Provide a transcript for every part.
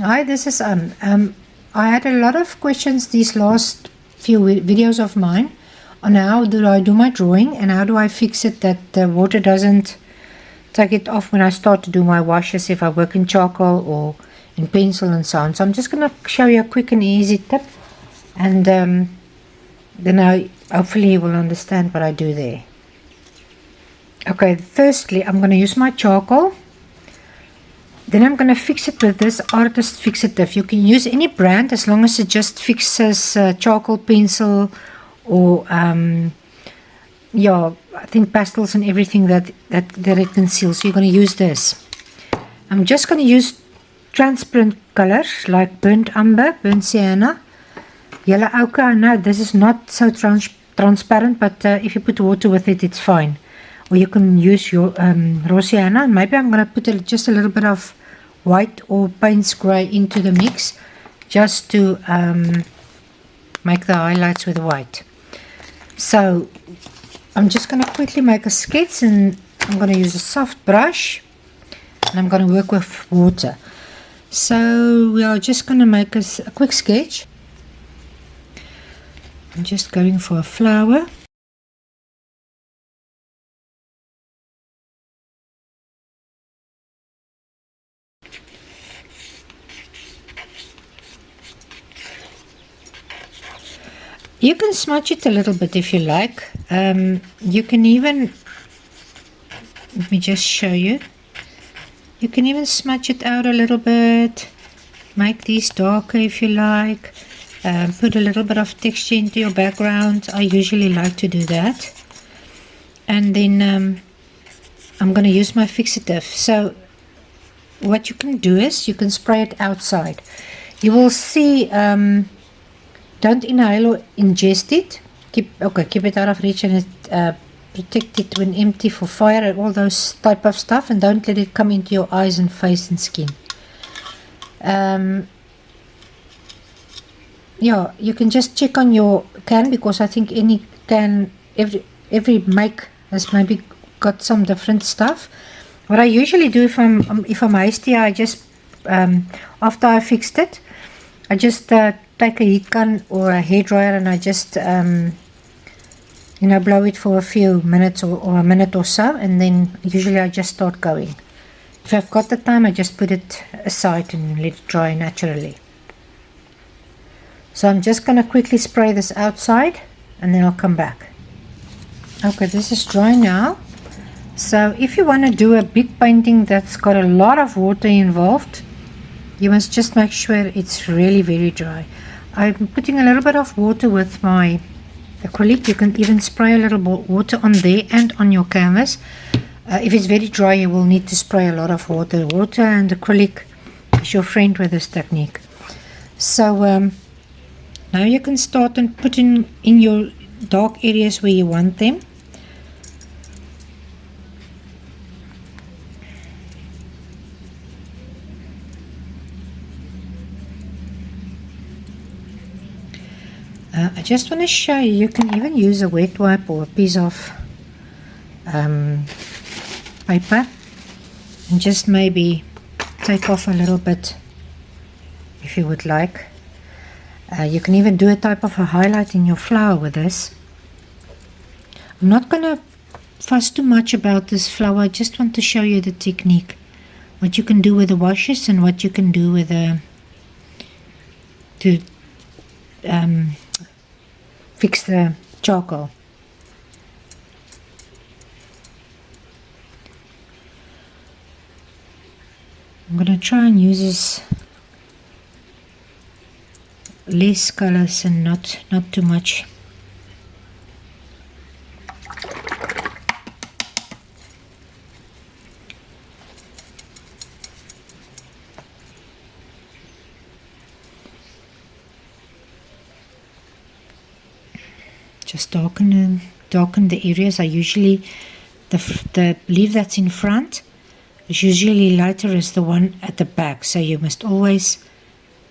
Hi, this is I had a lot of questions these last few videos of mine on how do I do my drawing and how do I fix it that the water doesn't take it off when I start to do my washes if I work in charcoal or in pencil and so on. So I'm just going to show you a quick and easy tip, and then hopefully you will understand what I do there. Okay, firstly I'm going to use my charcoal. Then I'm going to fix it with this artist fixative. You can use any brand as long as it just fixes charcoal, pencil, or yeah, I think pastels and everything that it conceals. So you're going to use this. I'm just going to use transparent colors like burnt umber, burnt sienna, yellow ochre. I know this is not so transparent, but if you put water with it, it's fine. Or you can use your raw sienna. Maybe I'm going to put just a little bit of white or Payne's grey into the mix just to make the highlights with white. So I'm just going to quickly make a sketch, and I'm going to use a soft brush and I'm going to work with water. So we are just going to make a quick sketch. I'm just going for a flower. You can smudge it a little bit if you like. You can even, let me just show you. You can even smudge it out a little bit. Make these darker if you like. Put a little bit of texture into your background. I usually like to do that. And then I'm going to use my fixative. So what you can do is you can spray it outside. You will see... don't inhale or ingest it. Keep it out of reach, and it protect it when empty for fire and all those type of stuff, and don't let it come into your eyes and face and skin. Yeah, you can just check on your can, because I think any can, every make has maybe got some different stuff. What I usually do if I'm hasty, I just after I fixed it, I just take a heat gun or a hairdryer, and I just blow it for a few minutes or a minute or so, and then usually I just start going. If I've got the time, I just put it aside and let it dry naturally. So I'm just going to quickly spray this outside, and then I'll come back. Okay, this is dry now. So if you want to do a big painting that's got a lot of water involved, you must just make sure it's really very dry. I'm putting a little bit of water with my acrylic. You can even spray a little water on there and on your canvas. If it's very dry, you will need to spray a lot of water. Water and acrylic is your friend with this technique. So now you can start and put in your dark areas where you want them. I just want to show you, you can even use a wet wipe or a piece of paper and just maybe take off a little bit if you would like. You can even do a type of a highlight in your flower with this. I'm not going to fuss too much about this flower. I just want to show you the technique, what you can do with the washes and what you can do with to fix the charcoal. I'm going to try and use this less colors and not too much. Just darken the areas. I usually, the leaf that's in front is usually lighter as the one at the back, so you must always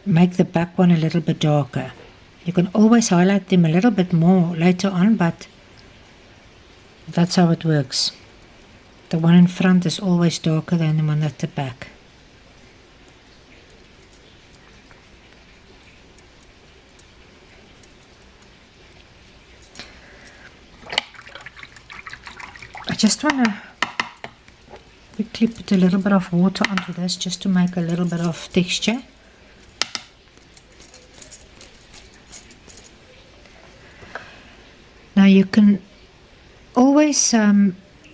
make the back one a little bit darker. You can always highlight them a little bit more later on, but that's how it works. The one in front is always darker than the one at the back. just want to quickly put a little bit of water onto this just to make a little bit of texture. Now you can always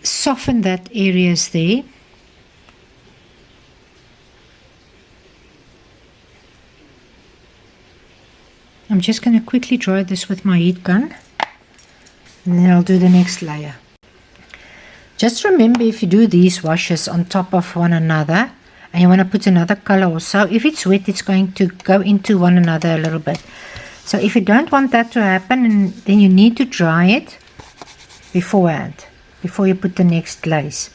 soften that areas there. I'm just going to quickly dry this with my heat gun, and then I'll do the next layer. Just remember, if you do these washes on top of one another and you want to put another color or so, if it's wet it's going to go into one another a little bit. So if you don't want that to happen, then you need to dry it beforehand, before you put the next glaze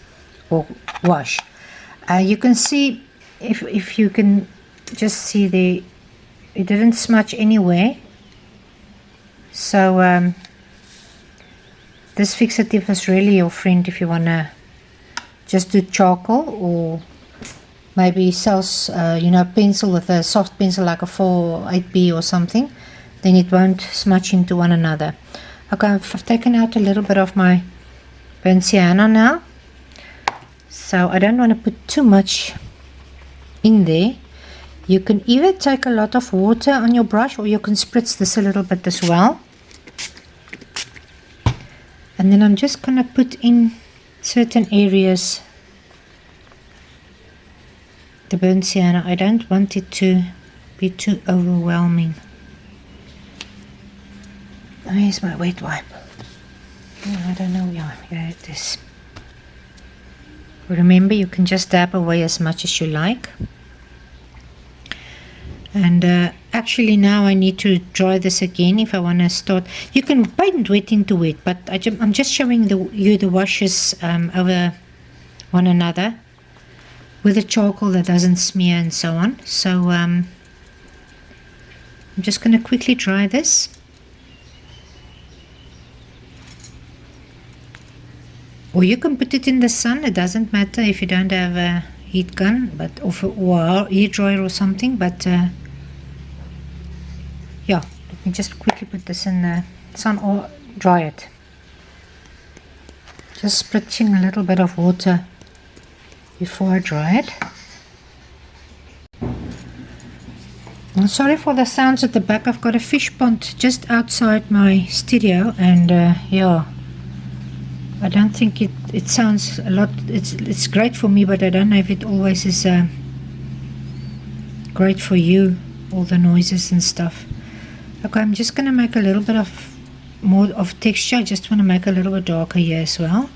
or wash. You can see, if you can just see there, it didn't smudge anywhere. So this fixative is really your friend if you want to just do charcoal, or maybe sells pencil with a soft pencil like a 4 or 8B or something, then it won't smudge into one another. Okay, I've taken out a little bit of my burnt sienna now, so I don't want to put too much in there. You can either take a lot of water on your brush, or you can spritz this a little bit as well. And then I'm just going to put in certain areas the burnt sienna. I don't want it to be too overwhelming. Where's my wet wipe? I don't know. Yeah, here it is. Remember, you can just dab away as much as you like. And actually now I need to dry this again if I want to start. You can paint wet into wet, but I'm just showing you the washes over one another with a charcoal that doesn't smear and so on. So I'm just going to quickly dry this. Or you can put it in the sun, it doesn't matter if you don't have a heat gun, but or a hair dryer or something. But yeah, let me just quickly put this in the sun or dry it. Just spritzing a little bit of water before I dry it. I'm sorry for the sounds at the back. I've got a fish pond just outside my studio, and yeah, I don't think it sounds a lot. It's great for me, but I don't know if it always is great for you, all the noises and stuff. Okay, I'm just going to make a little bit of more of texture. I just want to make a little bit darker here as well.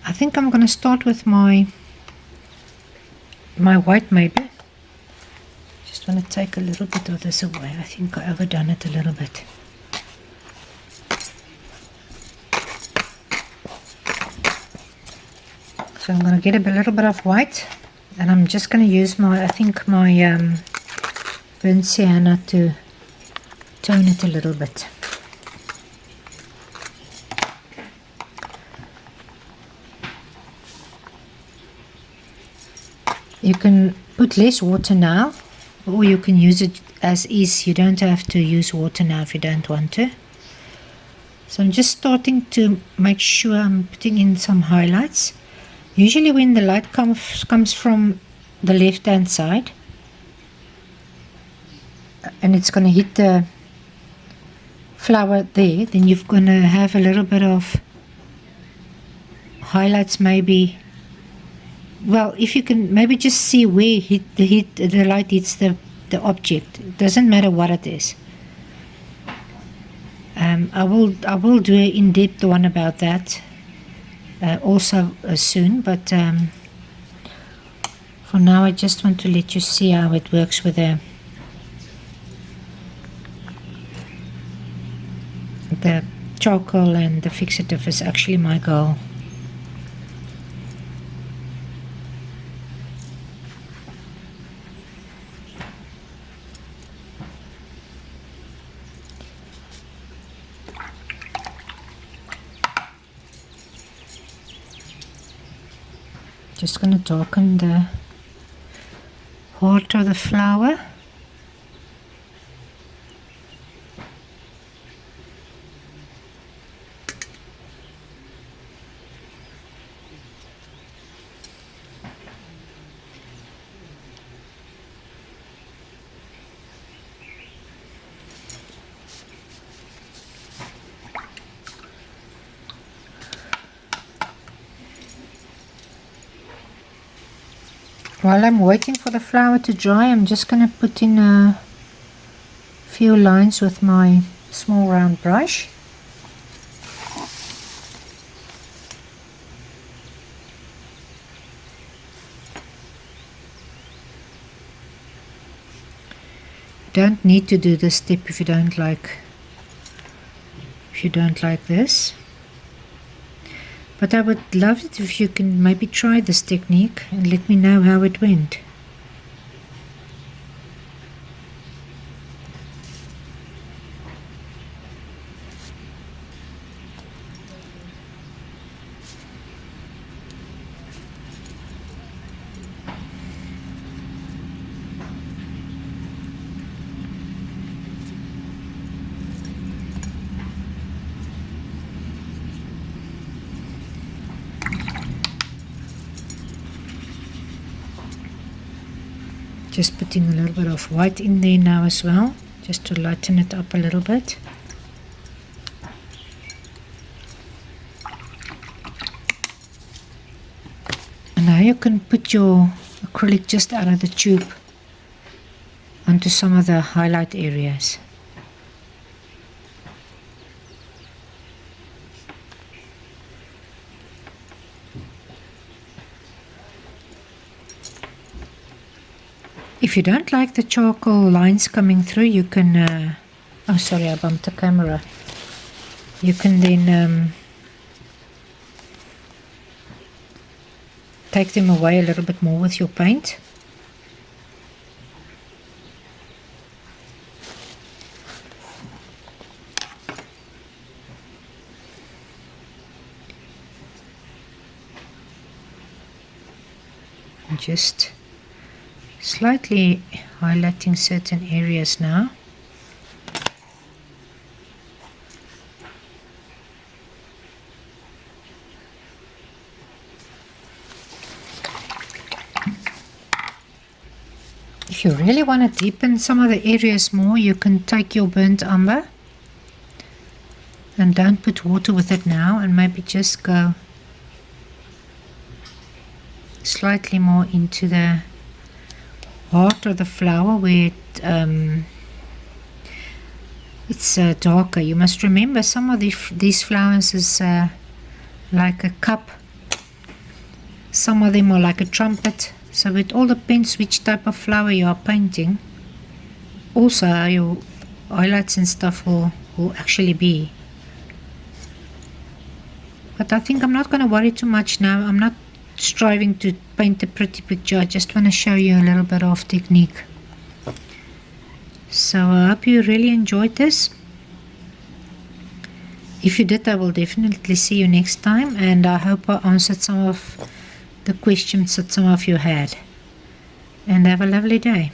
I think I'm going to start with my white maybe. Just want to take a little bit of this away. I think I overdone it a little bit. So I'm going to get a little bit of white, and I'm just going to use my burnt sienna to tone it a little bit. You can put less water now, or you can use it as is. You don't have to use water now if you don't want to. So I'm just starting to make sure I'm putting in some highlights. Usually when the light comes from the left hand side, and it's going to hit the flower there, then you're going to have a little bit of highlights maybe. Well, if you can maybe just see where the light hits the object. It doesn't matter what it is. I will do an in-depth one about that also soon, but for now I just want to let you see how it works with the charcoal, and the fixative is actually my goal. Just going to darken the heart of the flower. While I'm waiting for the flower to dry, I'm just going to put in a few lines with my small round brush. You don't need to do this step if you don't like this. But I would love it if you can maybe try this technique and let me know how it went. Just putting a little bit of white in there now as well, just to lighten it up a little bit. And now you can put your acrylic just out of the tube onto some of the highlight areas. If you don't like the charcoal lines coming through, you can, oh sorry, I bumped the camera. You can then take them away a little bit more with your paint. And just slightly highlighting certain areas now. If you really want to deepen some of the areas more, you can take your burnt umber and don't put water with it now, and maybe just go slightly more into the heart of the flower where it's darker. You must remember some of these flowers is like a cup, some of them are like a trumpet, so it all depends which type of flower you are painting. Also how your highlights and stuff will actually be. But I think I'm not going to worry too much now. I'm not striving to paint a pretty picture. I just want to show you a little bit of technique. So I hope you really enjoyed this. If you did, I will definitely see you next time, and I hope I answered some of the questions that some of you had. And have a lovely day.